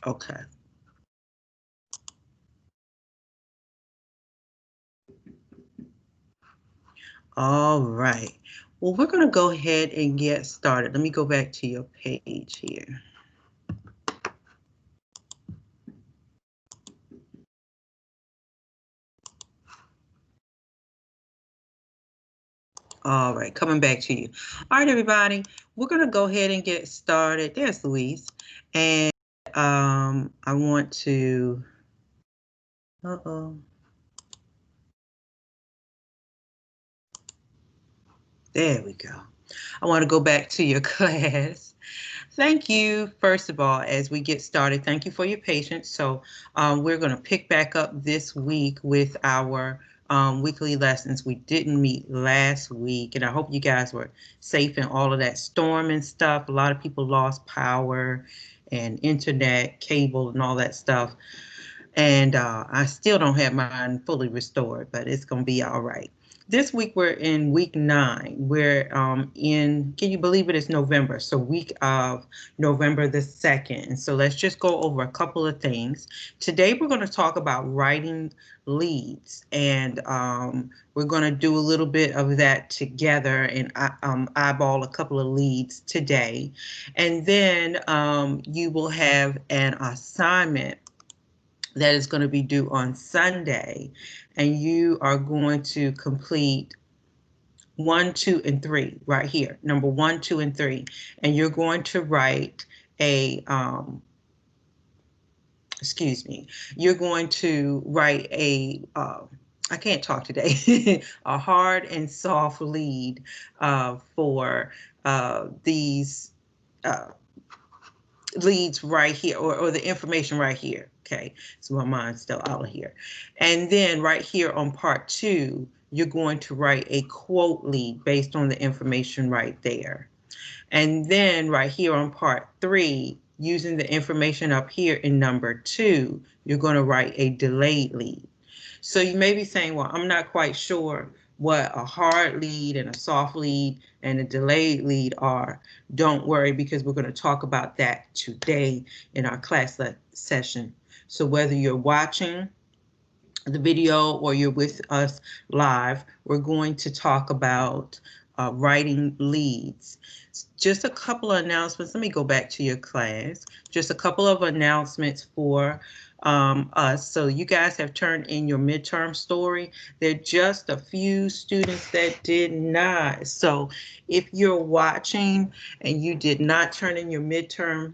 Okay. All right. Well, we're going to go ahead and get started. Let me go back to your page here. All right, coming back to you. All right, everybody, we're going to go ahead and get started. There's Louise. And I want to, there we go. I want to go back to your class. Thank you, first of all, as we get started. Thank you for your patience. So we're going to pick back up this week with our weekly lessons. We didn't meet last week, and I hope you guys were safe in all of that storm and stuff. A lot of people lost power and internet, cable, and all that stuff. And I still don't have mine fully restored, but it's going to be all right. This week we're in week 9. We're in, can you believe it, it's November, so week of November the 2nd. And so let's just go over a couple of things. Today we're going to talk about writing leads, and we're going to do a little bit of that together and eyeball a couple of leads today. And then you will have an assignment that is going to be due on Sunday, and you are going to complete 1, 2, and 3 right here. Number 1, 2, and 3, and you're going to write a you're going to write a I can't talk today. A hard and soft lead for these leads right here, or the information right here. Okay, so my mind's still out of here. And then right here on part 2, you're going to write a quote lead based on the information right there. And then right here on part 3, using the information up here in number 2, you're going to write a delayed lead. So you may be saying, well, I'm not quite sure what a hard lead and a soft lead and a delayed lead are. Don't worry, because we're going to talk about that today in our class session. So whether you're watching the video or you're with us live, we're going to talk about writing leads. Just a couple of announcements. Let me go back to your class. Just a couple of announcements for us. So you guys have turned in your midterm story. There are just a few students that did not. So if you're watching and you did not turn in your midterm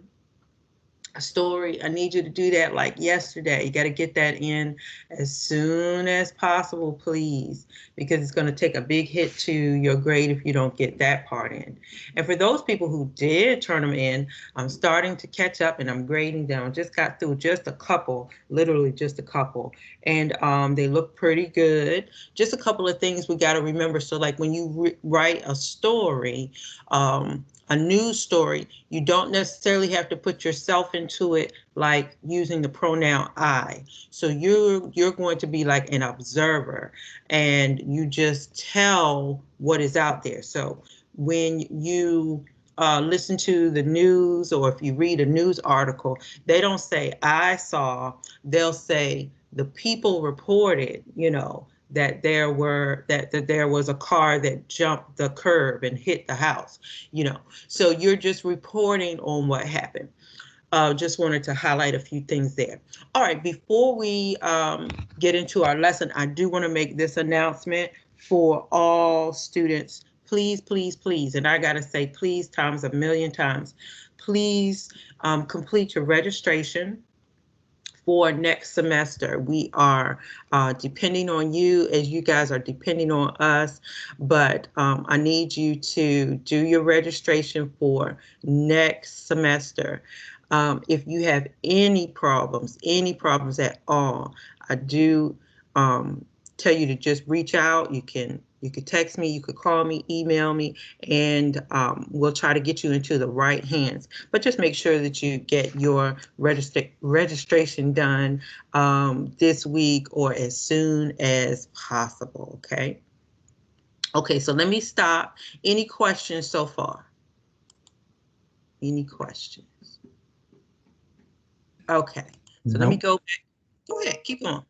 story, I need you to do that like yesterday. You got to get that in as soon as possible, please, because it's going to take a big hit to your grade if you don't get that part in. And for those people who did turn them in, I'm starting to catch up and I'm grading them. Just got through just a couple, literally just a couple, and they look pretty good. Just a couple of things we got to remember. So like when you write a story, a news story, you don't necessarily have to put yourself into it, like using the pronoun I. So you're going to be like an observer, and you just tell what is out there. So when you listen to the news, or if you read a news article, they don't say I saw, they'll say the people reported, that there was a car that jumped the curb and hit the house, so you're just reporting on what happened. Just wanted to highlight a few things there. All right, before we get into our lesson, I do want to make this announcement for all students. Please, please, please, and I got to say please times a million times, please complete your registration for next semester. We are depending on you as you guys are depending on us, but I need you to do your registration for next semester. If you have any problems at all, I do tell you to just reach out. You could text me, you could call me, email me, and we'll try to get you into the right hands. But just make sure that you get your registration done this week or as soon as possible, okay? Okay, so let me stop. Any questions so far? Any questions? Okay. So let me go back. Go ahead. Keep going.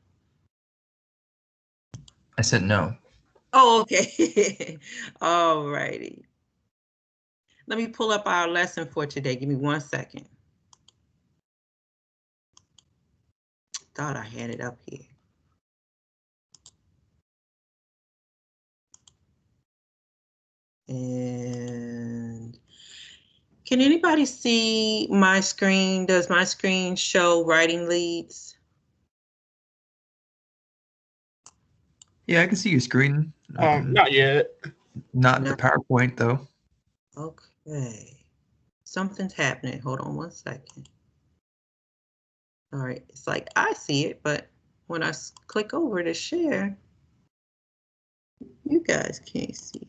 I said no. Oh, okay. All righty. Let me pull up our lesson for today. Give me 1 second. Thought I had it up here. And can anybody see my screen? Does my screen show writing leads? Yeah, I can see your screen. Not yet. Not the PowerPoint though. Okay. Something's happening. Hold on 1 second. All right. It's like I see it, but when I click over to share, you guys can't see it.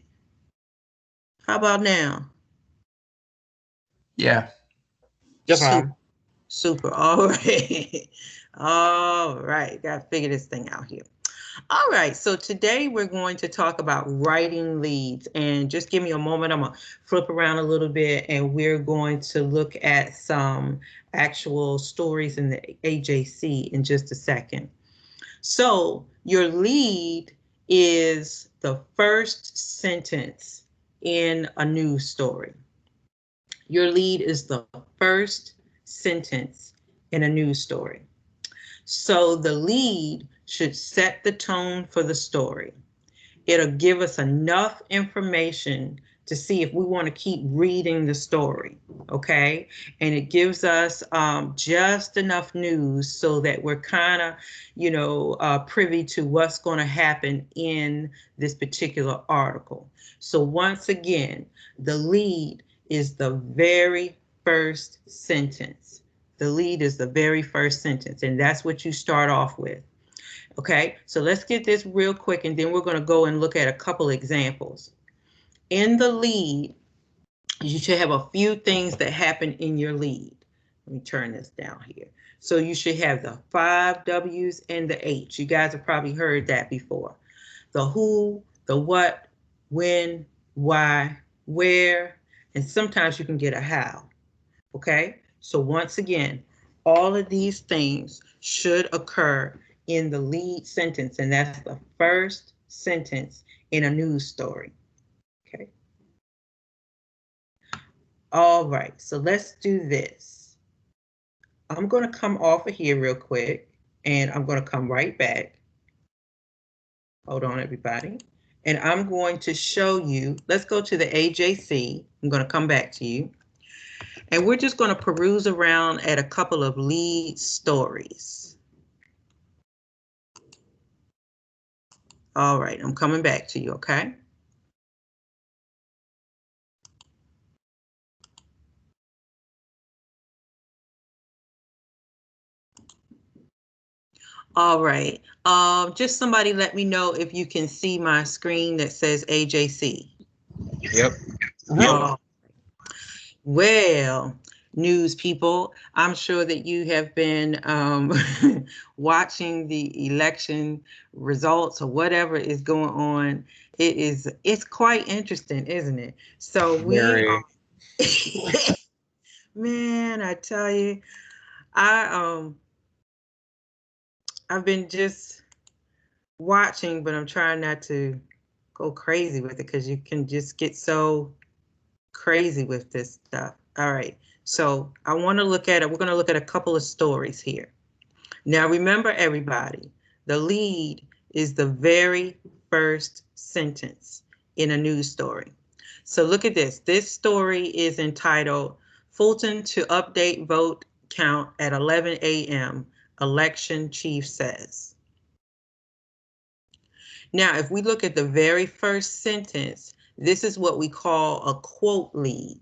How about now? Yeah. Yes, ma'am. Super. All right. All right. Got to figure this thing out here. All right. So today we're going to talk about writing leads. And just give me a moment. I'm going to flip around a little bit and we're going to look at some actual stories in the AJC in just a second. So your lead is the first sentence in a news story. Your lead is the first sentence in a news story. So the lead should set the tone for the story. It'll give us enough information to see if we want to keep reading the story, okay? And it gives us just enough news so that we're kind of, privy to what's going to happen in this particular article. So once again, the lead is the very first sentence. The lead is the very first sentence, and that's what you start off with. Okay, so let's get this real quick, and then we're going to go and look at a couple examples. In the lead, you should have a few things that happen in your lead. Let me turn this down here. So you should have the 5 W's and the H. You guys have probably heard that before. The who, the what, when, why, where, and sometimes you can get a how. Okay, so once again, all of these things should occur in the lead sentence, and that's the first sentence in a news story. Okay. All right, so let's do this. I'm going to come off of here real quick, and I'm going to come right back. Hold on, everybody. And I'm going to show you, let's go to the AJC. I'm going to come back to you. And we're just going to peruse around at a couple of lead stories. All right, I'm coming back to you, okay? All right, just somebody let me know if you can see my screen that says AJC. Yep. Well, news people, I'm sure that you have been watching the election results or whatever is going on. It's quite interesting, isn't it? So man, I tell you, I've been just watching, but I'm trying not to go crazy with it because you can just get so crazy with this stuff. All right, so I want to look at it. We're going to look at a couple of stories here. Now, remember, everybody, the lead is the very first sentence in a news story. So look at this. This story is entitled Fulton to update vote count at 11 a.m. Election chief says. Now, if we look at the very first sentence, this is what we call a quote lead,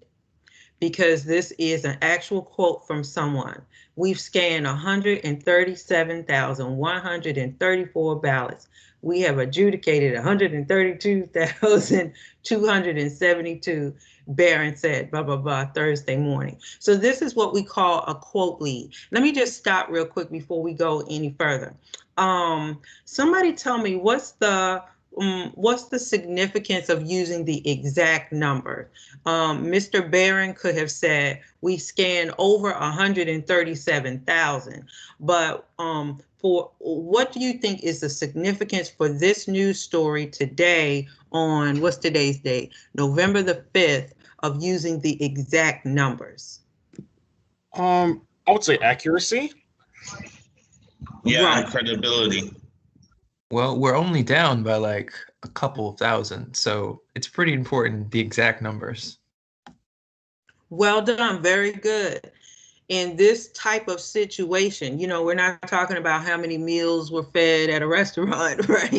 because this is an actual quote from someone. We've scanned 137,134 ballots. We have adjudicated 132,272, Barron said, blah, blah, blah, Thursday morning. So this is what we call a quote lead. Let me just stop real quick before we go any further. Somebody tell me, what's the what's the significance of using the exact number? Mr. Barron could have said, we scanned over 137,000, but for what do you think is the significance for this news story today on, what's today's date? November the 5th, of using the exact numbers? I would say accuracy. Yeah, Right. and credibility. Well, we're only down by like a couple of thousand, so it's pretty important, the exact numbers. Well done, very good. In this type of situation, you know, we're not talking about how many meals were fed at a restaurant, right?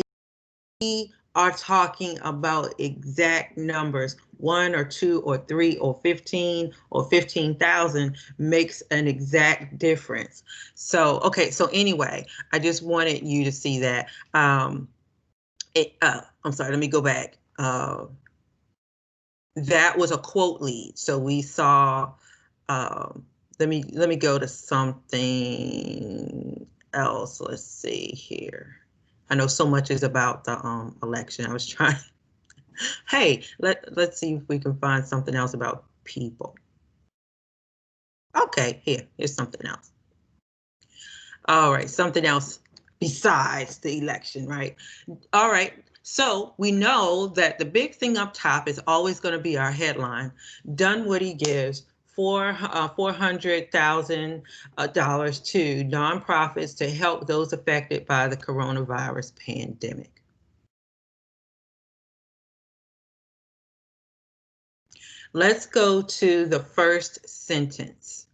We are talking about exact numbers. 1 or 2 or 3 or 15 or 15,000 makes an exact difference. So, okay, so anyway, I just wanted you to see that. I'm sorry, let me go back. That was a quote lead. So we saw, let me go to something else. Let's see here. I know so much is about the election. I was trying. Hey, let's see if we can find something else about people. Okay, here's something else. All right, something else besides the election, right? All right, so we know that the big thing up top is always going to be our headline. Dunwoody gives $400,000 to nonprofits to help those affected by the coronavirus pandemic. Let's go to the first sentence.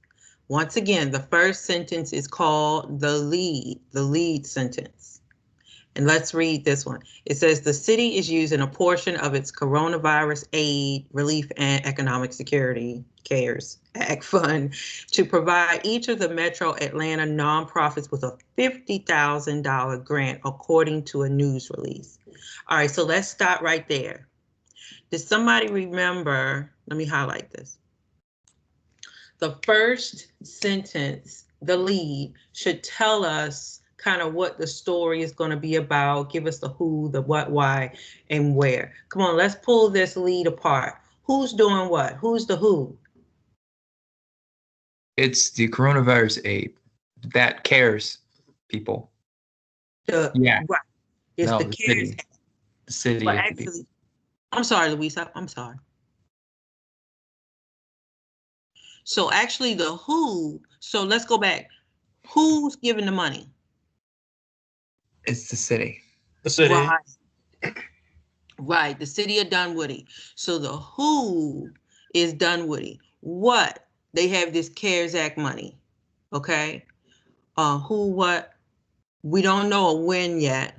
Once again, the first sentence is called the lead sentence. And let's read this one. It says the city is using a portion of its coronavirus aid, relief, and economic security, CARES Act fund to provide each of the Metro Atlanta nonprofits with a $50,000 grant, according to a news release. All right, so let's stop right there. Did somebody remember? Let me highlight this. The first sentence, the lead, should tell us kind of what the story is going to be about, give us the who, the what, why, and where. Come on, let's pull this lead apart. Who's doing what? Who's the who? It's the coronavirus aid. That cares, people. Yeah. Right. It's no, the the CARES city. The city. But actually, I'm sorry, Louisa, I'm sorry. So actually the who, so let's go back. Who's giving the money? It's the city. The city. Right, the city of Dunwoody. So the who is Dunwoody. What? They have this CARES Act money, okay? Who, what? We don't know a when yet.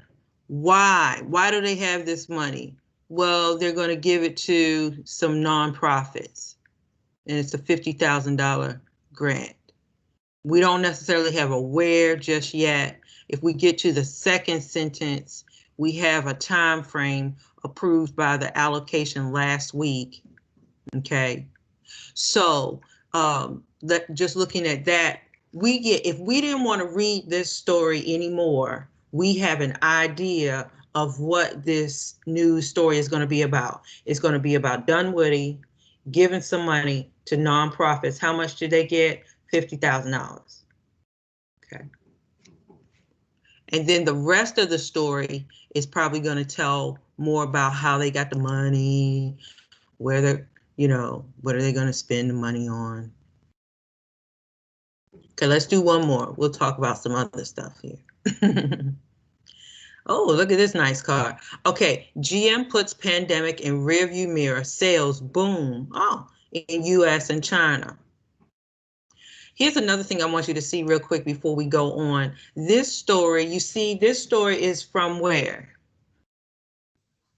Why? Why do they have this money? Well, they're going to give it to some nonprofits, and it's a $50,000 grant. We don't necessarily have a where just yet. If we get to the second sentence, we have a time frame approved by the allocation last week. Okay, so just looking at that, if we didn't want to read this story anymore, we have an idea of what this news story is going to be about. It's going to be about Dunwoody giving some money to nonprofits. How much did they get? $50,000. Okay. And then the rest of the story is probably going to tell more about how they got the money, where they're, what are they going to spend the money on? Okay, let's do one more. We'll talk about some other stuff here. Oh, look at this nice car. Okay, GM puts pandemic in rearview mirror, sales boom. Oh, in US and China. Here's another thing I want you to see real quick before we go on. This story, you see, this story is from where?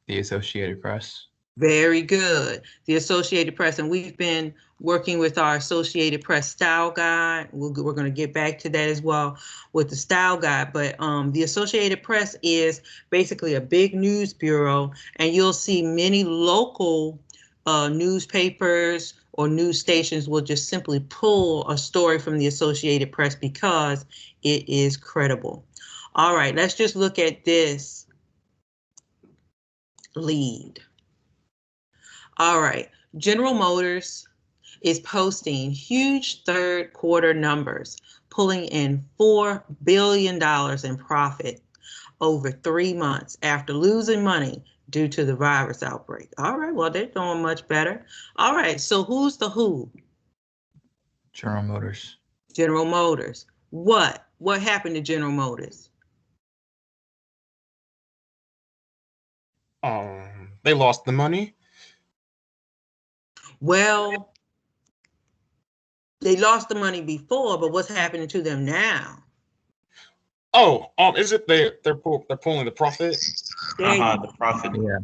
The Associated Press. Very good. The Associated Press, and we've been working with our Associated Press style guide. We're going to get back to that as well with the style guide, but the Associated Press is basically a big news bureau, and you'll see many local newspapers or news stations will just simply pull a story from the Associated Press because it is credible. All right, let's just look at this. lead. All right, General Motors is posting huge third quarter numbers, pulling in $4 billion in profit over 3 months after losing money due to the virus outbreak. All right, well, they're doing much better. All right, so who's the who? General Motors. General Motors. What? What happened to General Motors? They lost the money. Well, they lost the money before, but what's happening to them now? Oh, is it they're pulling the profit? There you The profit. Yeah.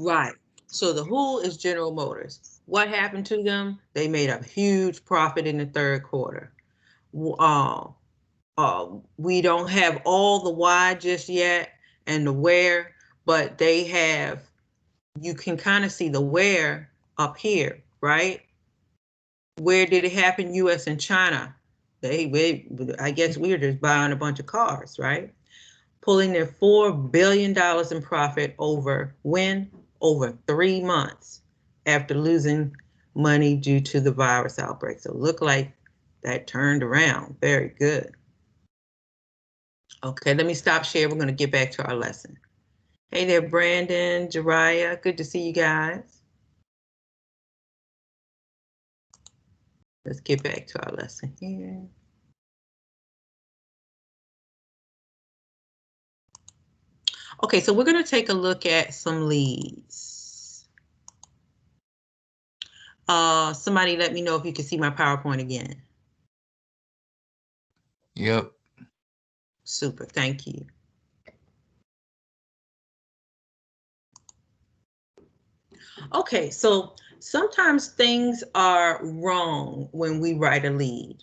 Right. So the who is General Motors. What happened to them? They made a huge profit in the third quarter. We don't have all the why just yet and the where, but they have, you can kind of see the where up here, right? Where did it happen? US and China. I guess we were just buying a bunch of cars, right? Pulling their $4 billion in profit over when? Over 3 months after losing money due to the virus outbreak. So look like that turned around. Very good. Okay, let me stop share. We're going to get back to our lesson. Hey there, Brandon, Jariah. Good to see you guys. Let's get back to our lesson here. Okay, so we're going to take a look at some leads. Somebody let me know if you can see my PowerPoint again. Yep. Super, thank you. Okay, so sometimes things are wrong when we write a lead.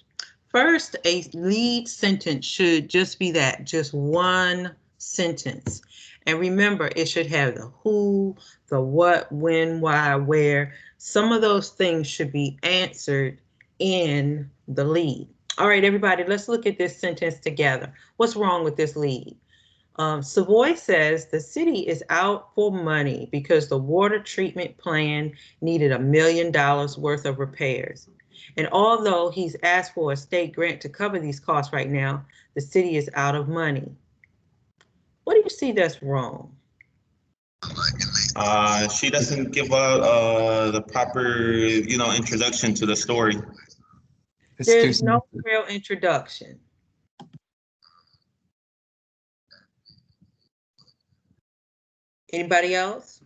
First, a lead sentence should just be that, just one sentence. And remember, it should have the who, the what, when, why, where. Some of those things should be answered in the lead. All right, everybody, let's look at this sentence together. What's wrong with this lead? Savoy says the city is out for money because the water treatment plant needed $1 million worth of repairs. And although he's asked for a state grant to cover these costs right now, the city is out of money. What do you see that's wrong? She doesn't give out the proper, introduction to the story. It's There's too no simple. real introduction. Anybody else?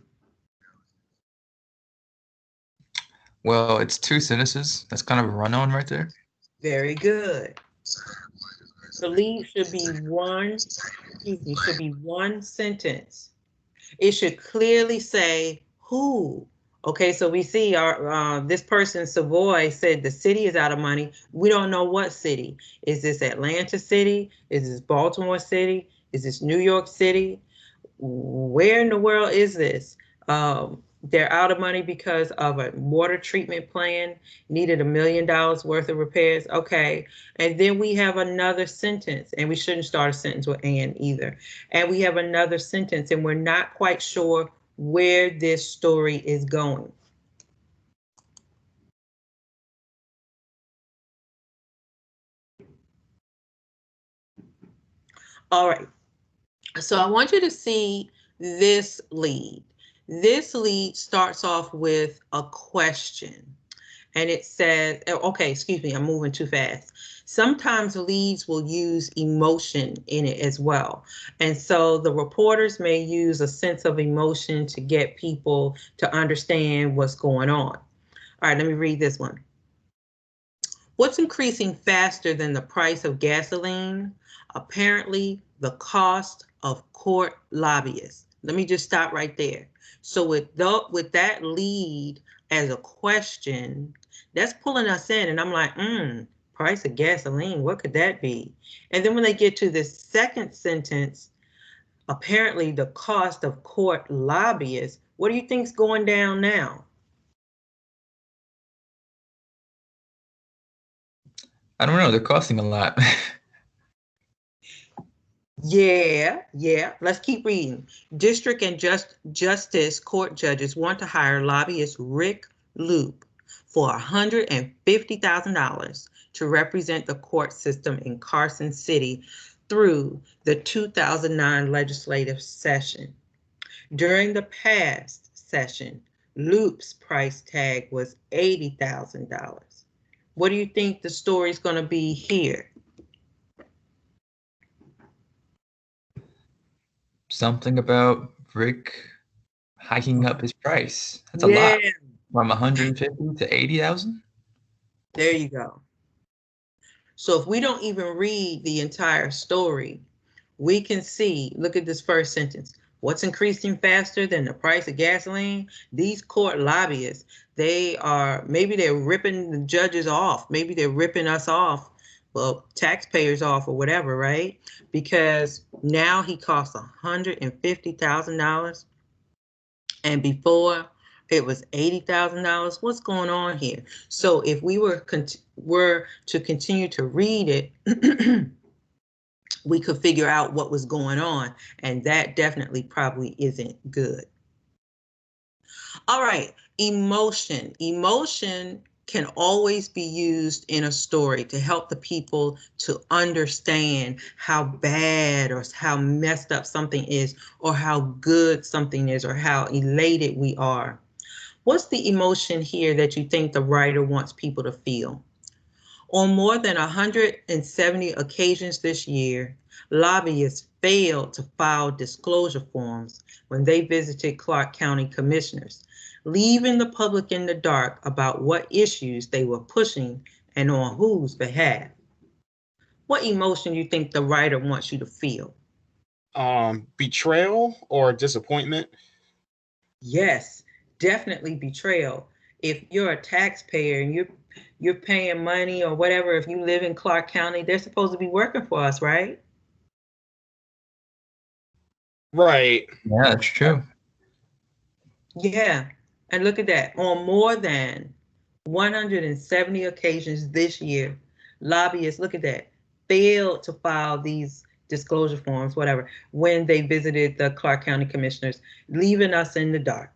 Well, it's 2 sentences. That's kind of a run-on right there. Very good. The lead should be one sentence. It should clearly say who. Okay, so we see our this person, Savoy, said the city is out of money. We don't know what city. Is this Atlanta City? Is this Baltimore City? Is this New York City? Where in the world is this? They're out of money because of a water treatment plant, needed $1 million worth of repairs. Okay, and then we have another sentence, and we shouldn't start a sentence with "and" either. And we have another sentence, and we're not quite sure where this story is going. All right, so I want you to see this lead. This lead starts off with a question. And it says, okay, excuse me, I'm moving too fast. Sometimes leads will use emotion in it as well. And so the reporters may use a sense of emotion to get people to understand what's going on. All right, let me read this one. What's increasing faster than the price of gasoline? Apparently, the cost of court lobbyists. Let me just stop right there. So with that lead as a question, that's pulling us in, and I'm like, price of gasoline, what could that be? And then when they get to the second sentence, apparently the cost of court lobbyists, what do you think's going down now? I don't know. They're costing a lot. Yeah, yeah. Let's keep reading. District and Justice Court judges want to hire lobbyist Rick Loop for $150,000 to represent the court system in Carson City through the 2009 legislative session. During the past session, Loop's price tag was $80,000. What do you think the story's going to be here? Something about Rick hiking up his price. That's a Yeah. lot. From 150 to 80,000? There you go. So if we don't even read the entire story, we can see, look at this first sentence. What's increasing faster than the price of gasoline? These court lobbyists, maybe they're ripping the judges off. Maybe they're ripping us off, well, taxpayers off or whatever, right? Because now he costs $150,000. And before it was $80,000. What's going on here? So if we were to continue to read it, we could figure out what was going on, and that definitely probably isn't good. All right, emotion. Emotion can always be used in a story to help the people to understand how bad or how messed up something is, or how good something is, or how elated we are. What's the emotion here that you think the writer wants people to feel? On more than 170 occasions this year, lobbyists failed to file disclosure forms when they visited Clark County commissioners, leaving the public in the dark about what issues they were pushing and on whose behalf. What emotion do you think the writer wants you to feel? Betrayal or disappointment? Yes, definitely betrayal. If you're a taxpayer and you're paying money or whatever, if you live in Clark County, they're supposed to be working for us, right? Right. Yeah, that's true. Yeah, and look at that. On more than 170 occasions this year, lobbyists, look at that, failed to file these disclosure forms, whatever, when they visited the Clark County commissioners, leaving us in the dark.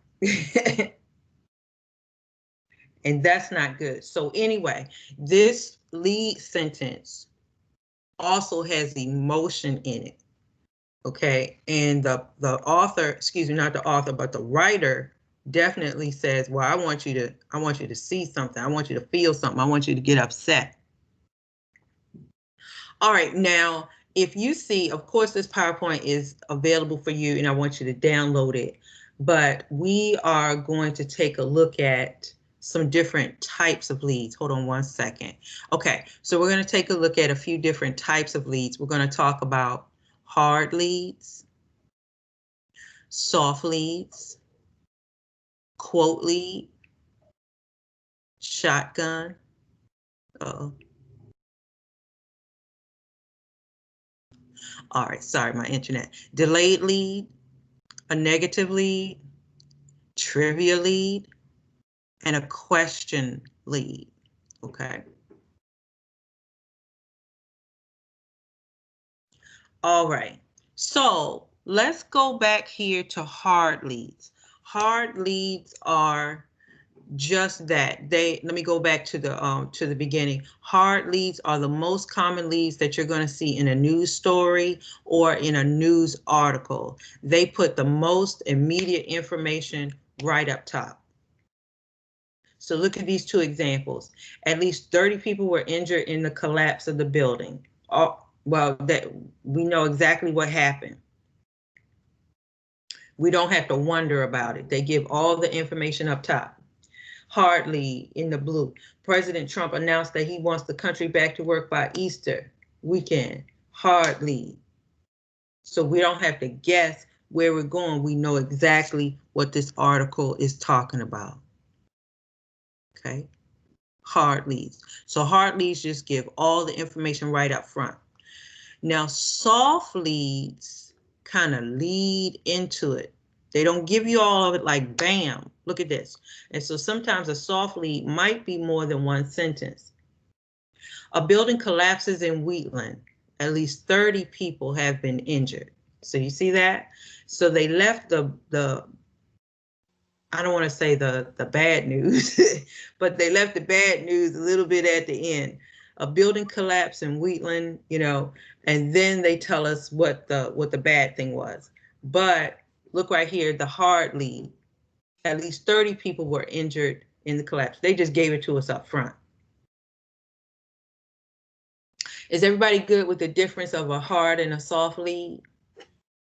And that's not good. So anyway, this lead sentence also has emotion in it. Okay, and the author, excuse me, not the author, but the writer definitely says, well, I want you to see something. I want you to feel something. I want you to get upset. All right, now, if you see, of course, this PowerPoint is available for you and I want you to download it, but we are going to take a look at some different types of leads. Hold on one second. Okay, so we're going to take a look at a few different types of leads. We're going to talk about hard leads, soft leads, quote lead, shotgun. Uh-oh. All right, sorry, my internet. Delayed lead, a negative lead, trivia lead, and a question lead. Okay. All right, so let's go back here to hard leads. Hard leads are just that. Let me go back to the beginning. Hard leads are the most common leads that you're going to see in a news story or in a news article. They put the most immediate information right up top. So look at these two examples. At least 30 people were injured in the collapse of the building. Well, that we know exactly what happened. We don't have to wonder about it. They give all the information up top. Hard lead in the blue. President Trump announced that he wants the country back to work by Easter weekend. Hard lead. So we don't have to guess where we're going. We know exactly what this article is talking about. Okay. Hard leads. So hard leads just give all the information right up front. Now, soft leads kind of lead into it. They don't give you all of it like bam, look at this. And so sometimes a soft lead might be more than one sentence. A building collapses in Wheatland. at least 30 people have been injured. So you see that? So they left the I don't want to say the bad news, but they left the bad news a little bit at the end. A building collapse in Wheatland, you know, and then they tell us what the bad thing was. But look right here, the hard lead. At least 30 people were injured in the collapse. They just gave it to us up front. Is everybody good with the difference of a hard and a soft lead?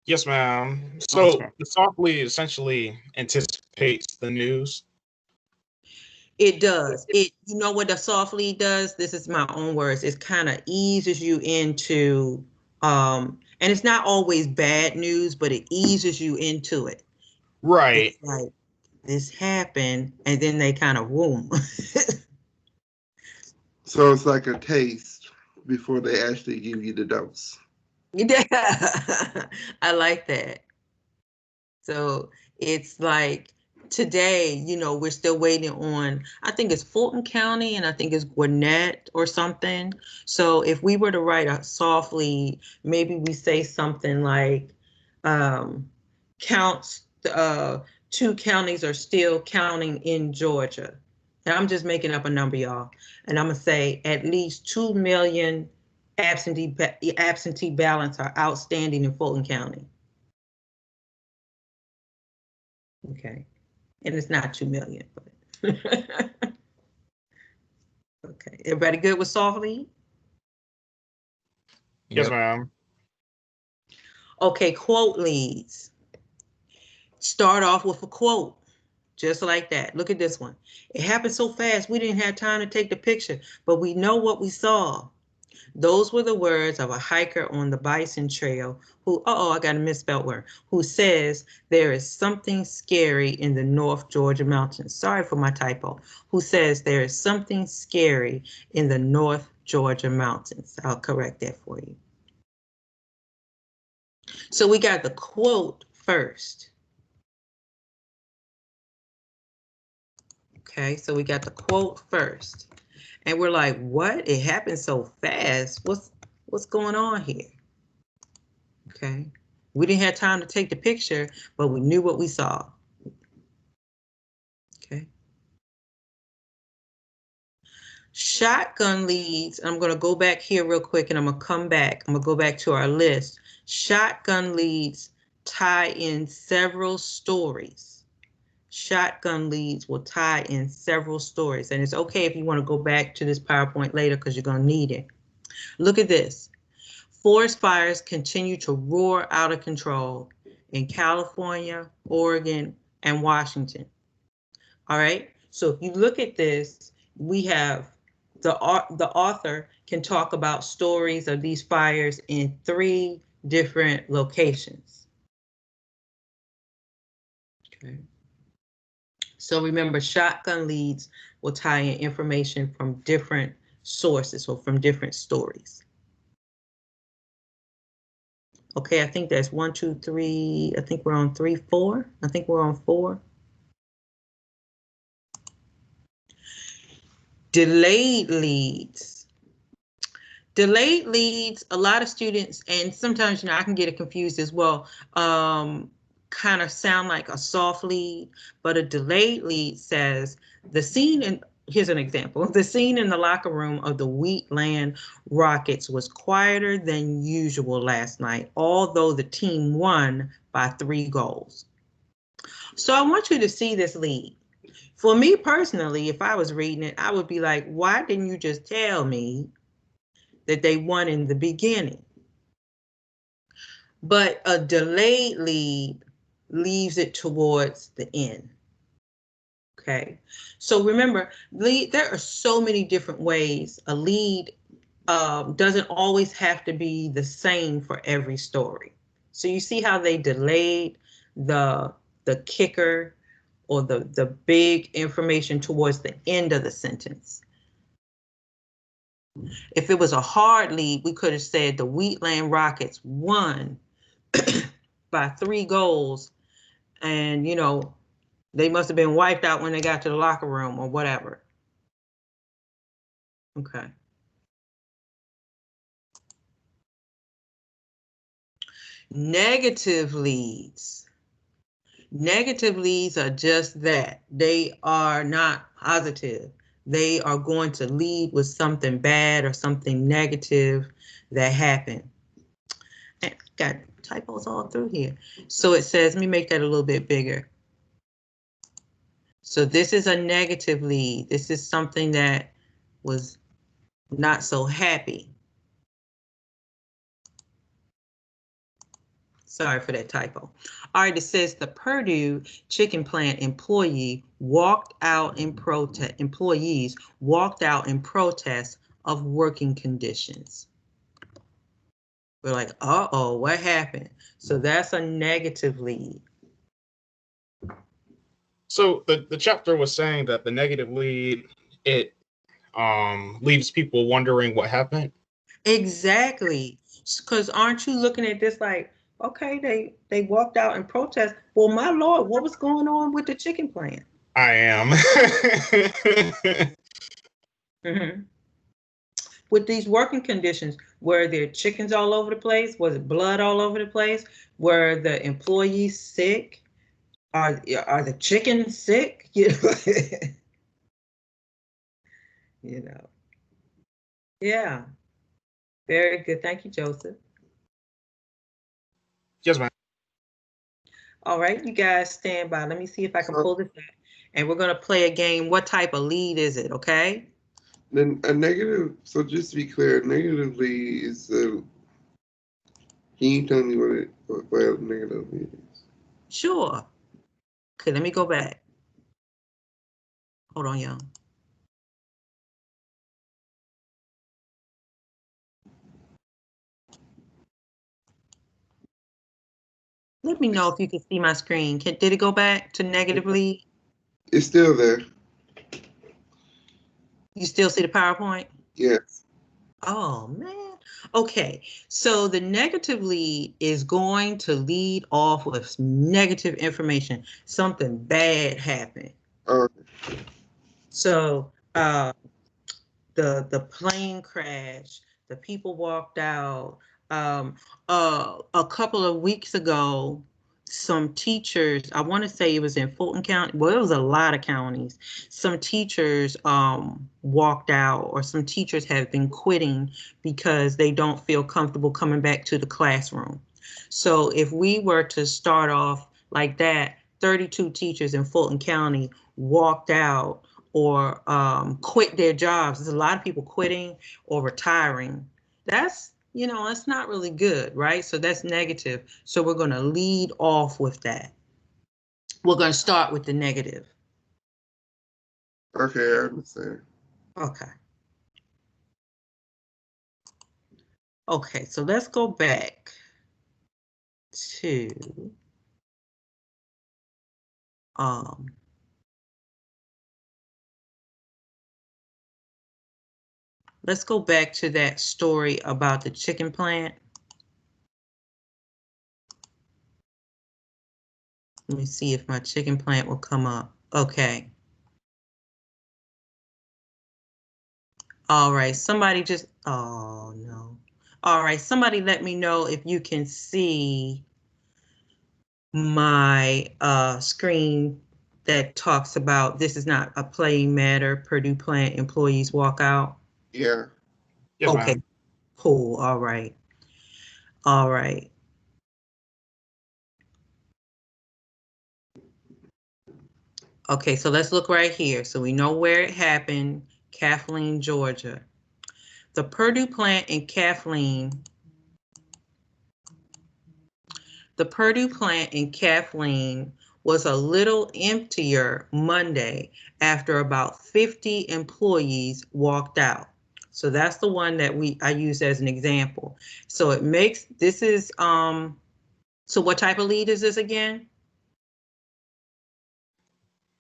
Yes, ma'am. So Okay. the soft lead essentially anticipates the news. It does. You know what the soft lead does? This is my own words. It kind of eases you into, and it's not always bad news, but it eases you into it. Right. It's like, this happened, and then they kind of boom. So it's like a taste before they actually give you the dose. Yeah, I like that. So it's like today, you know, we're still waiting on, I think it's Fulton County and I think it's Gwinnett or something. So if we were to write a soft lead, maybe we say something like counts, 2 counties are still counting in Georgia. And I'm just making up a number, y'all. And I'm gonna say at least 2 million absentee ballots are outstanding in Fulton County. Okay, and it's not 2 million, but okay. Everybody good with soft lead? Yes, Yep. ma'am. Okay, quote leads. Start off with a quote, just like that. Look at this one. It happened so fast, we didn't have time to take the picture, but we know what we saw. Those were the words of a hiker on the Bison Trail who, I got a misspelled word, who says there is something scary in the North Georgia mountains. Sorry for my typo. Who says there is something scary in the North Georgia mountains. I'll correct that for you. So we got the quote first. Okay, so we got the quote first. And we're like, what? It happened so fast. What's going on here? Okay. We didn't have time to take the picture, but we knew what we saw. Okay. Shotgun leads. I'm going to go back here real quick and I'm going to come back. I'm going to go back to our list. Shotgun leads tie in several stories. Shotgun leads will tie in several stories. And it's okay if you want to go back to this PowerPoint later because you're going to need it. Look at this. Forest fires continue to roar out of control in California, Oregon, and Washington. All right. So if you look at this, we have the author can talk about stories of these fires in 3 different locations. Okay. So remember, shotgun leads will tie in information from different sources or from different stories. Okay, I think that's 1, 2, 3. I think we're on 3, 4. I think we're on 4. Delayed leads. Delayed leads, a lot of students, and sometimes, you know, I can get it confused as well, kind of sound like a soft lead, but a delayed lead says the scene in, here's an example, the scene in the locker room of the Wheatland Rockets was quieter than usual last night, although the team won by 3 goals. So I want you to see this lead. For me personally, if I was reading it, I would be like, why didn't you just tell me that they won in the beginning? But a delayed lead leaves it towards the end. Okay, so remember, there are so many different ways. A lead doesn't always have to be the same for every story. So you see how they delayed the kicker or the big information towards the end of the sentence. If it was a hard lead, we could have said the Wheatland Rockets won by 3 goals, and, you know, they must have been wiped out when they got to the locker room or whatever. Okay. Negative leads. Negative leads are just that. They are not positive. They are going to lead with something bad or something negative that happened. And got typos all through here. So it says, let me make that a little bit bigger. So this is a negative lead. This is something that was not so happy. Sorry for that typo. All right, it says the Purdue chicken plant employee walked out in protest. Employees walked out in protest of working conditions. We're like, uh-oh, what happened? So that's a negative lead. So the chapter was saying that the negative lead, it leaves people wondering what happened. Exactly. Because aren't you looking at this like, okay, they walked out in protest. Well, my Lord, what was going on with the chicken plant? I am. Mm-hmm. With these working conditions, were there chickens all over the place? Was it blood all over the place? Were the employees sick? Are the chickens sick? You know, you know. Yeah. Very good. Thank you, Joseph. Yes, ma'am. All right, you guys stand by. Let me see if I can pull this out. And we're going to play a game. What type of lead is it? Okay. Then a negative, so just to be clear, negatively is can you tell me what a negative lead is? Sure. Okay, let me go back. Hold on, y'all. Let me know if you can see my screen. Did it go back to negative lead? It's still there. You still see the PowerPoint? Yes. Oh, man. Okay, so the negative lead is going to lead off with negative information. Something bad happened. So the plane crashed, the people walked out. A couple of weeks ago, some teachers, I want to say it was in Fulton County, well, it was a lot of counties. Some teachers walked out, or some teachers have been quitting because they don't feel comfortable coming back to the classroom. So if we were to start off like that, 32 teachers in Fulton County walked out or quit their jobs. There's a lot of people quitting or retiring. That's, you know, that's not really good, right? So that's negative. So we're going to lead off with that. We're going to start with the negative. Okay, I understand. Okay. Okay, so let's go back to let's go back to that story about the chicken plant. Let me see if my chicken plant will come up. Okay. All right, somebody just, oh no. All right, somebody let me know if you can see my screen that talks about this is not a playing matter, Purdue plant employees walk out. Yeah. Yes, Okay, ma'am. cool, all right. All right. Okay, so let's look right here. So we know where it happened, Kathleen, Georgia. The Purdue plant in Kathleen, was a little emptier Monday after about 50 employees walked out. So that's the one that I use as an example. So it makes, this is, so what type of lead is this again?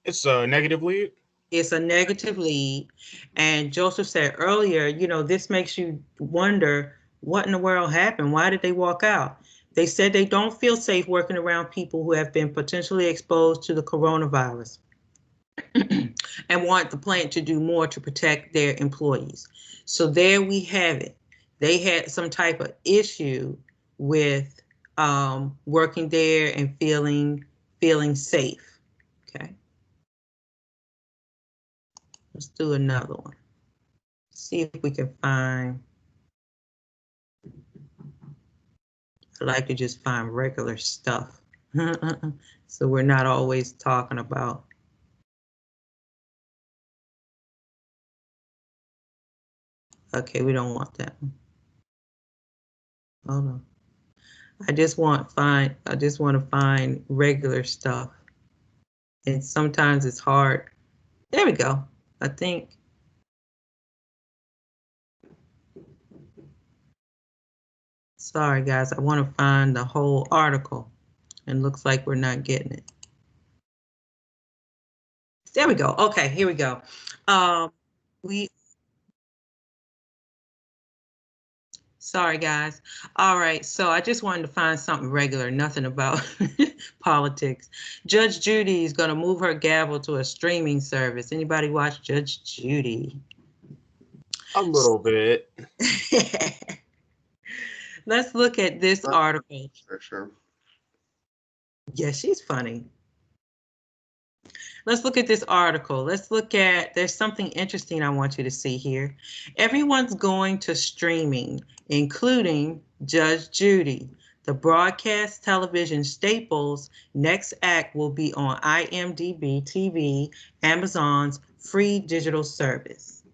It's a negative lead. It's a negative lead. And Joseph said earlier, you know, this makes you wonder what in the world happened? Why did they walk out? They said they don't feel safe working around people who have been potentially exposed to the coronavirus and want the plant to do more to protect their employees. So there we have it. They had some type of issue with working there and feeling safe. Okay. Let's do another one. See if we can find. I like to just find regular stuff. So we're not always talking about. Okay, we don't want that one. Hold on. I just want to find regular stuff. And sometimes it's hard. There we go. I think. Sorry, guys. I want to find the whole article. And looks like we're not getting it. There we go. Okay, here we go. Sorry, guys. All right, so I just wanted to find something regular, nothing about politics. Judge Judy is going to move her gavel to a streaming service. Anybody watch Judge Judy? A little bit. Let's look at this article. Sure. Yeah, she's funny. Let's look at this article. Let's look at, there's something interesting I want you to see here. Everyone's going to streaming, including Judge Judy. The broadcast television staples next act will be on IMDb TV, Amazon's free digital service.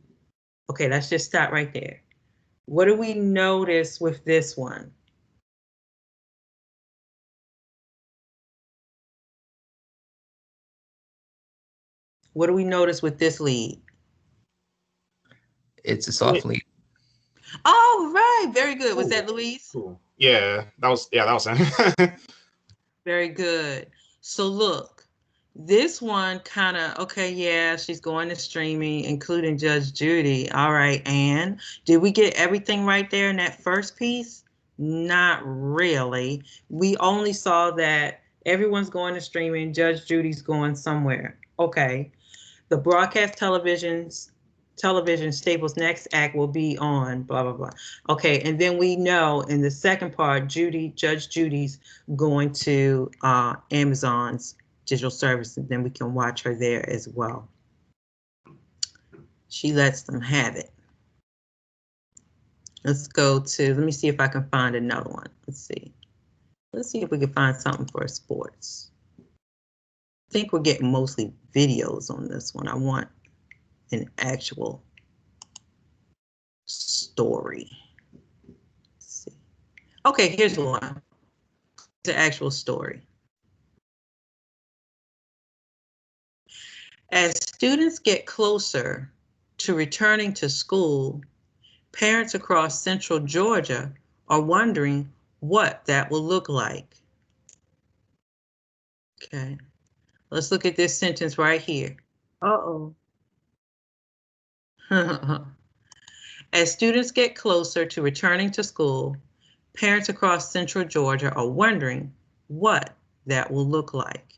Okay, let's just stop right there. What do we notice with this one? What do we notice with this lead? It's a soft lead. Oh, right. Very good. Was that Louise? Cool. Yeah, that was him. Very good. So look, this one kind of, okay, yeah, she's going to streaming, including Judge Judy. All right, Anne, did we get everything right there in that first piece? Not really. We only saw that everyone's going to streaming, Judge Judy's going somewhere. Okay. The broadcast television staples next act will be on blah, blah, blah. Okay, and then we know in the second part, Judge Judy's going to Amazon's digital service, and then we can watch her there as well. She lets them have it. Let's go to, let me see if I can find another one. Let's see if we can find something for sports. I think we're getting mostly videos on this one. I want an actual story. Let's see. Okay, here's one. It's an actual story. As students get closer to returning to school, parents across Central Georgia are wondering what that will look like. Okay, let's look at this sentence right here. Uh-oh. As students get closer to returning to school, parents across Central Georgia are wondering what that will look like.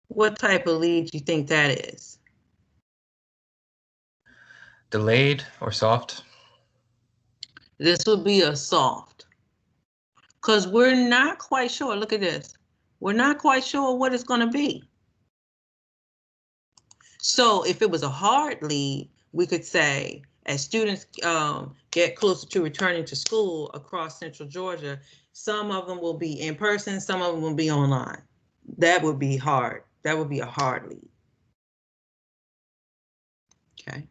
What type of lead do you think that is? Delayed or soft? This would be a soft, because we're not quite sure. Look at this. We're not quite sure what it's going to be. So if it was a hard lead, we could say, as students get closer to returning to school across Central Georgia, some of them will be in person, some of them will be online. That would be hard. That would be a hard lead. Okay.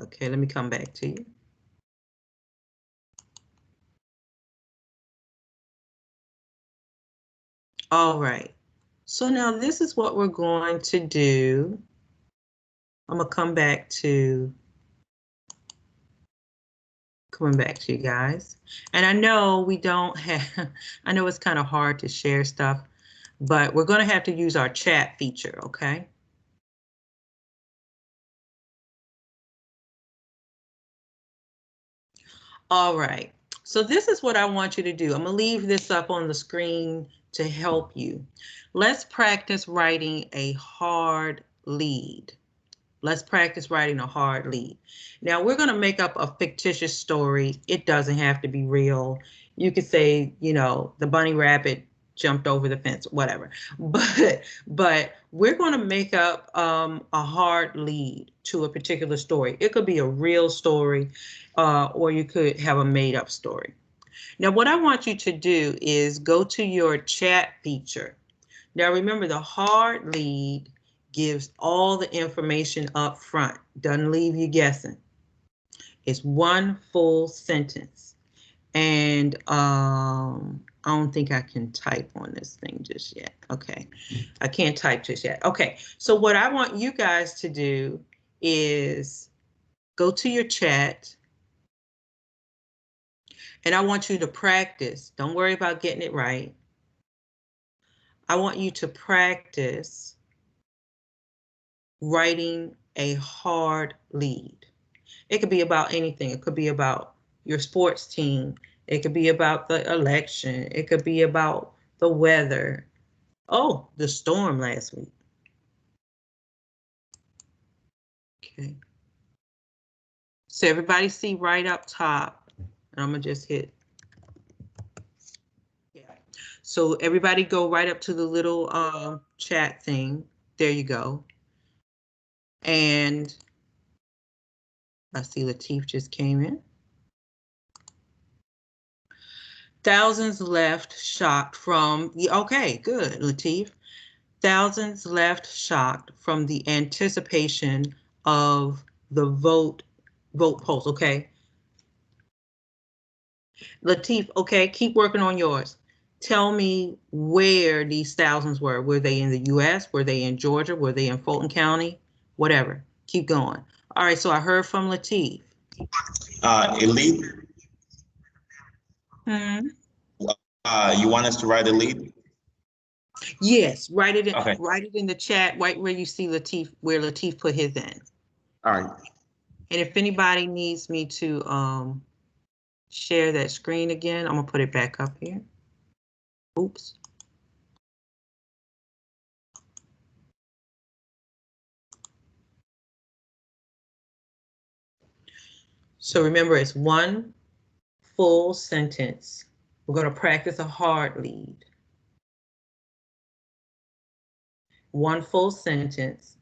Okay, let me come back to you. All right. So now this is what we're going to do. I'm gonna coming back to you guys. And I know we don't have, I know it's kind of hard to share stuff, but we're gonna have to use our chat feature, okay? All right, so this is what I want you to do. I'm gonna leave this up on the screen to help you. Let's practice writing a hard lead. Let's practice writing a hard lead. Now we're going to make up a fictitious story. It doesn't have to be real. You could say, you know, the bunny rabbit jumped over the fence, whatever. But we're going to make up a hard lead to a particular story. It could be a real story, or you could have a made up story. Now, what I want you to do is go to your chat feature. Now, remember, the hard lead gives all the information up front, doesn't leave you guessing. It's one full sentence. And I don't think I can type on this thing just yet. Okay, I can't type just yet. Okay, so what I want you guys to do is go to your chat, and I want you to practice. Don't worry about getting it right. I want you to practice writing a hard lead. It could be about anything. It could be about your sports team. It could be about the election. It could be about the weather. Oh, the storm last week. Okay. So everybody see right up top, and I'm gonna just hit. Yeah. So everybody go right up to the little chat thing. There you go. And I see Lateef just came in. Thousands left shocked from the, okay, good, Lateef. Thousands left shocked from the anticipation of the vote polls, okay? Lateef, okay, keep working on yours. Tell me where these thousands were. Were they in the US? Were they in Georgia? Were they in Fulton County? Whatever, keep going. All right, so I heard from Lateef. Elite. Hmm. You want us to write a lead? Yes, write it in. Okay. Write it in the chat. Right where you see Lateef, where Lateef put his in. All right. And if anybody needs me to share that screen again, I'm gonna put it back up here. Oops. So remember, it's one full sentence. We're going to practice a hard lead. One full sentence.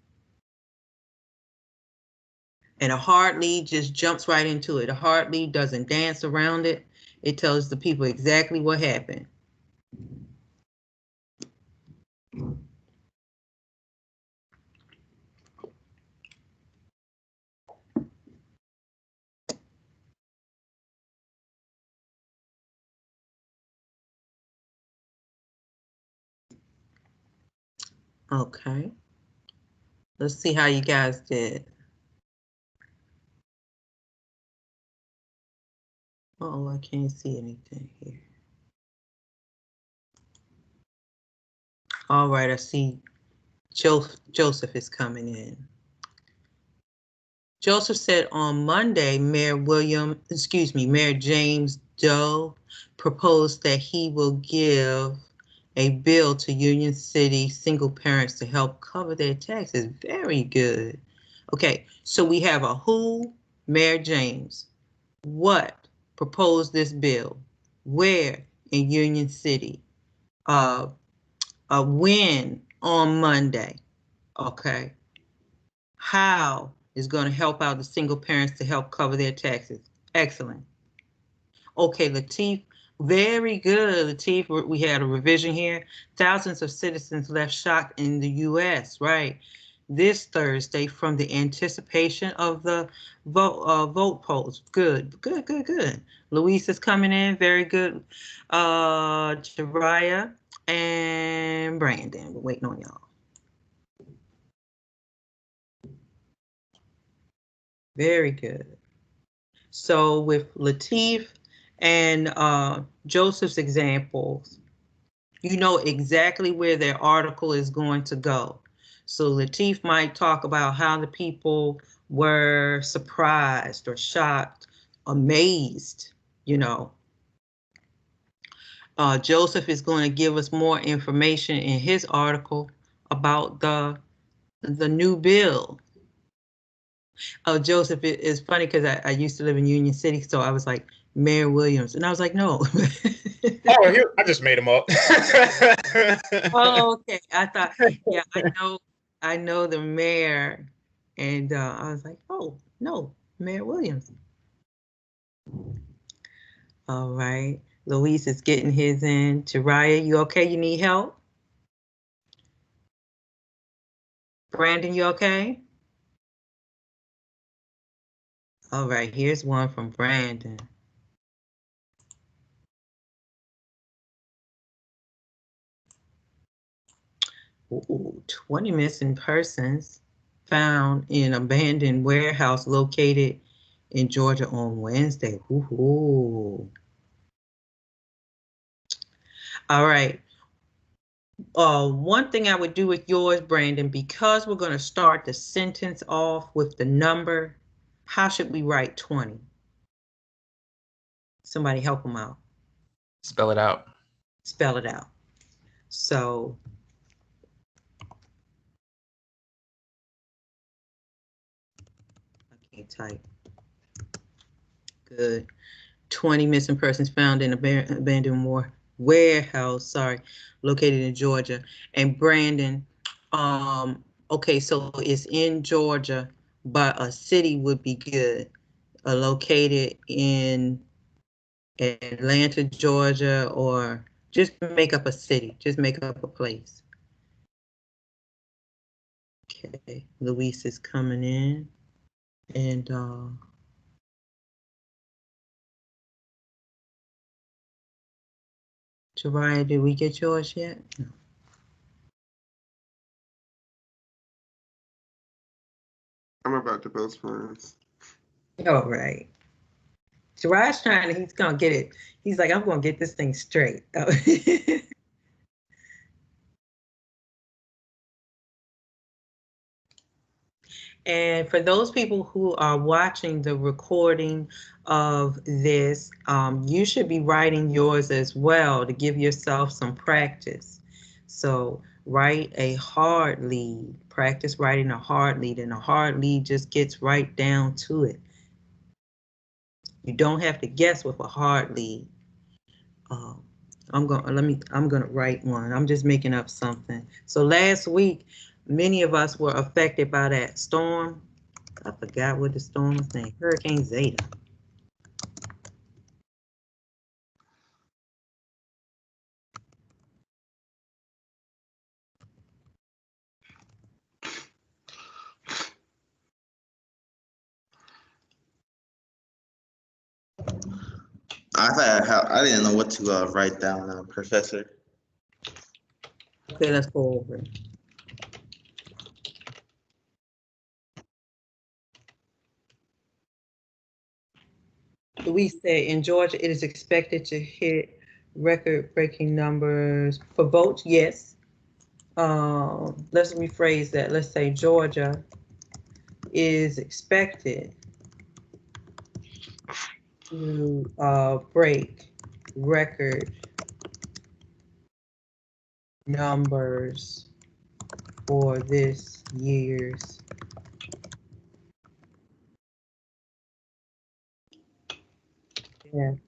And a hard lead just jumps right into it. A hard lead doesn't dance around it. It tells the people exactly what happened. Okay. Let's see how you guys did. Oh, I can't see anything here. All right, I see Joseph is coming in. Joseph said on Monday, Mayor James Doe proposed that he will give a bill to Union City single parents to help cover their taxes. Very good. Okay, so we have a who, Mayor James. What proposed this bill? Where in Union City? When on Monday? Okay. How is going to help out the single parents to help cover their taxes? Excellent. Okay, Lateef, very good, Lateef. We had a revision here. Thousands of citizens left shocked in the U.S., right? This Thursday from the anticipation of the vote polls. Good, good, good, good. Luis is coming in, very good. Jariah and Brandon, we're waiting on y'all. Very good. So with Lateef and Joseph's examples, you know exactly where their article is going to go. So Lateef might talk about how the people were surprised or shocked, amazed, you know. Joseph is going to give us more information in his article about the new bill. Oh, Joseph, it's funny because I used to live in Union City, so I was like, Mayor Williams. And I was like, no. Oh, here, I just made him up. Oh, okay. I thought, yeah, I know the mayor. And I was like, oh, no, Mayor Williams. All right. Luis is getting his in. Taraya, you okay? You need help? Brandon, you okay? All right, here's one from Brandon. Ooh, 20 missing persons found in abandoned warehouse located in Georgia on Wednesday. Ooh. All right. One thing I would do with yours, Brandon, because we're going to start the sentence off with the number, how should we write 20? Somebody help them out. Spell it out. Spell it out. So I can't type. Good. 20 missing persons found in abandoned warehouse, located in Georgia. And Brandon, okay, so it's in Georgia, but a city would be good. Located in Atlanta, Georgia, or just make up a city, just make up a place. Okay, Luis is coming in, and Taraya, did we get yours yet? No. I'm about to post mine. All right. Taraya's he's gonna get it. He's like, I'm gonna get this thing straight. And for those people who are watching the recording of this, you should be writing yours as well to give yourself some practice. So write a hard lead, practice writing a hard lead, and a hard lead just gets right down to it. You don't have to guess with a hard lead. I'm gonna write one. I'm just making up something. So last week, many of us were affected by that storm. I forgot what the storm was named. Hurricane Zeta. I didn't know what to write down, Professor. Okay, let's go over it. We say in Georgia, it is expected to hit record-breaking numbers for votes. Yes. Let's rephrase that. Let's say Georgia is expected to break record numbers for this year's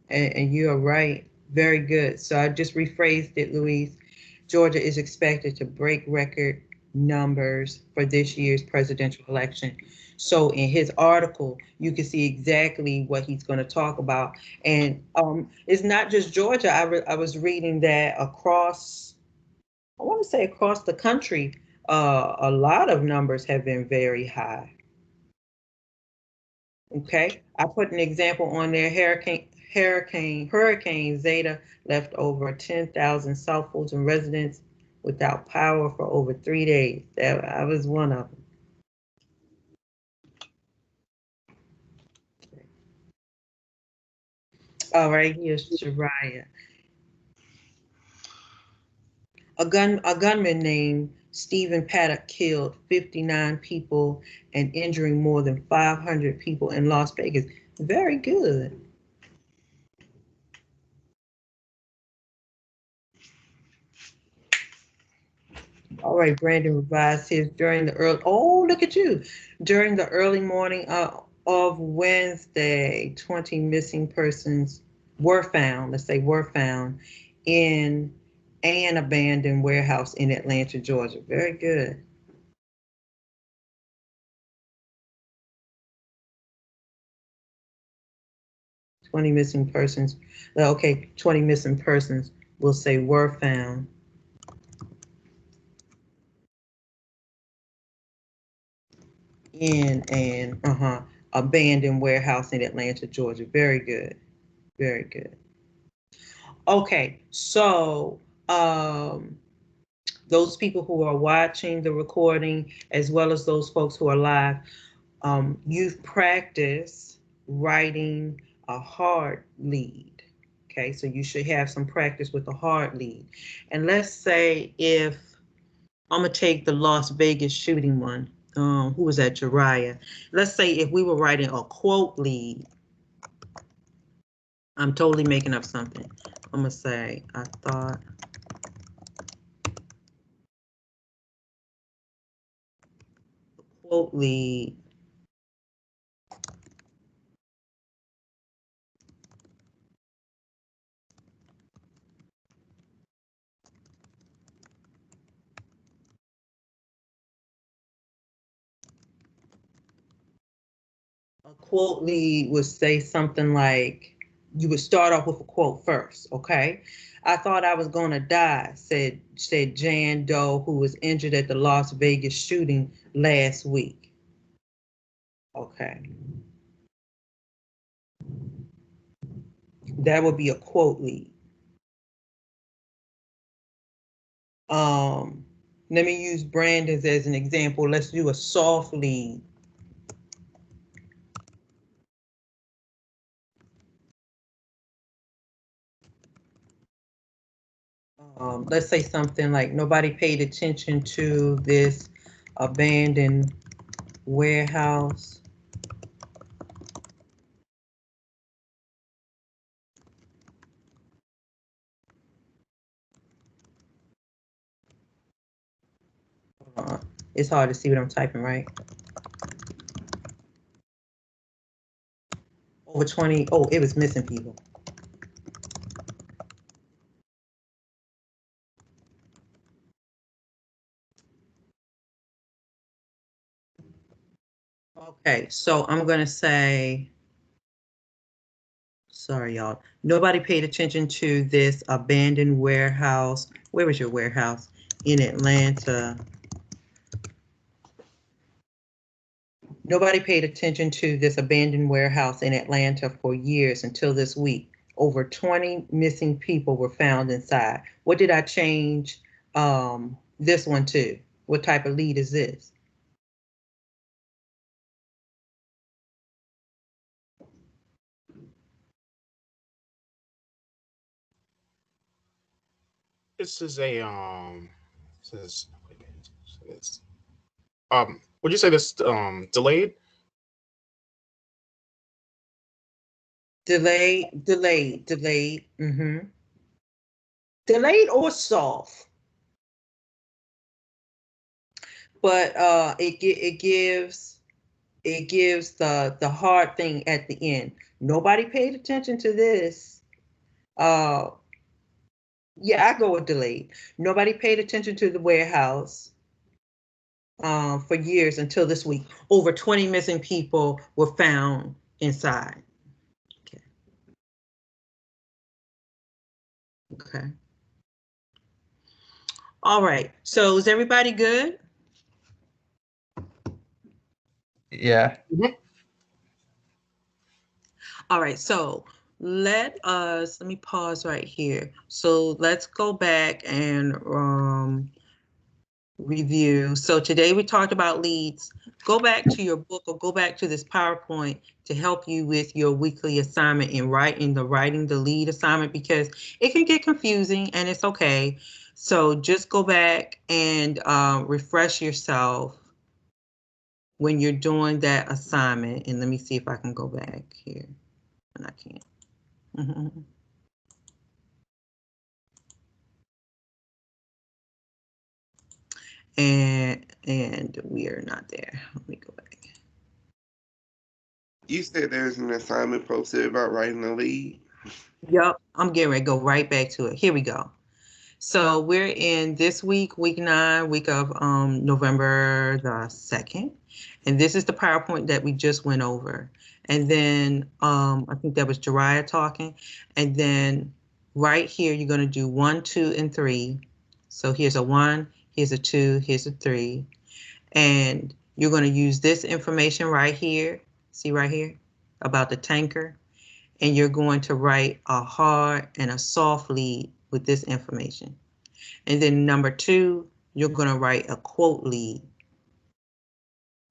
and you are right. Very good. So I just rephrased it, Louise. Georgia is expected to break record numbers for this year's presidential election. So in his article, you can see exactly what he's going to talk about. And it's not just Georgia. I was reading that across, I want to say across the country, a lot of numbers have been very high. Okay, I put an example on there. Hurricane Zeta left over 10,000 South Fulton residents without power for over 3 days. I was one of them. All right, here's Shariah. A gunman named Stephen Paddock killed 59 people and injuring more than 500 people in Las Vegas. Very good. All right, Brandon revised his during the early, oh, look at you. During the early morning of Wednesday, 20 missing persons were found, let's say were found, in an abandoned warehouse in Atlanta, Georgia. Very good. Twenty missing persons. Okay, 20 missing persons will say were found. In an abandoned warehouse in Atlanta, Georgia. Very good. Very good. Okay, so those people who are watching the recording, as well as those folks who are live, you've practiced writing a hard lead. Okay, so you should have some practice with a hard lead. And let's say if I'm gonna take the Las Vegas shooting one. Who was that? Jariah. Let's say if we were writing a quote lead, I'm totally making up something. I'm gonna say, I thought the quote lead would say something like, you would start off with a quote first, okay? I thought I was gonna die, said Jan Doe, who was injured at the Las Vegas shooting last week. Okay. That would be a quote lead. Let me use Brandon's as an example. Let's do a soft lead. Let's say something like, nobody paid attention to this abandoned warehouse. It's hard to see what I'm typing, right? Over 20, oh, it was missing people. Okay, so I'm gonna say, sorry, y'all. Nobody paid attention to this abandoned warehouse. Where was your warehouse? In Atlanta. Nobody paid attention to this abandoned warehouse in Atlanta for years until this week. Over 20 missing people were found inside. What did I change this one to? What type of lead is this? This is a says would you say this delayed? Delayed. Delayed or soft. But it gives the hard thing at the end. Nobody paid attention to this. Yeah, I go with delayed. Nobody paid attention to the warehouse for years until this week. Over 20 missing people were found inside. Okay. Okay. All right. So is everybody good? Yeah. Mhm. All right. So let me pause right here. So let's go back and review. So today we talked about leads. Go back to your book or go back to this PowerPoint to help you with your weekly assignment in writing the lead assignment, because it can get confusing and it's okay. So just go back and refresh yourself when you're doing that assignment. And let me see if I can go back here. And I can't. And we are not there. Let me go back. You said there's an assignment posted about writing a lead. Yep, I'm getting ready to go right back to it. Here we go. So we're in this week, week 9, week of November the 2nd. And this is the PowerPoint that we just went over. And then I think that was Jariah talking. And then right here, you're going to do 1, 2, and 3. So here's a 1, here's a 2, here's a 3. And you're going to use this information right here. See right here about the tanker. And you're going to write a hard and a soft lead with this information. And then number 2, you're going to write a quote lead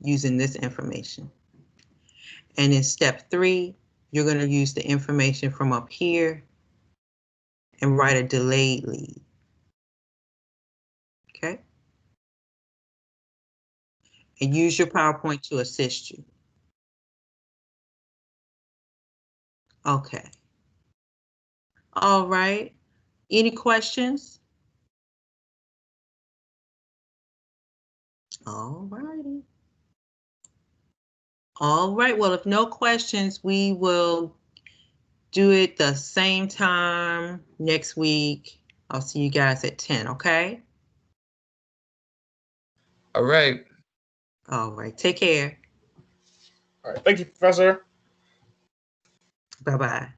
using this information. And in step 3, you're going to use the information from up here and write a delayed lead. Okay? And use your PowerPoint to assist you. Okay. All right. Any questions? All righty. All right. Well, if no questions, we will do it the same time next week. I'll see you guys at 10, okay? All right. All right. Take care. All right. Thank you, Professor. Bye-bye.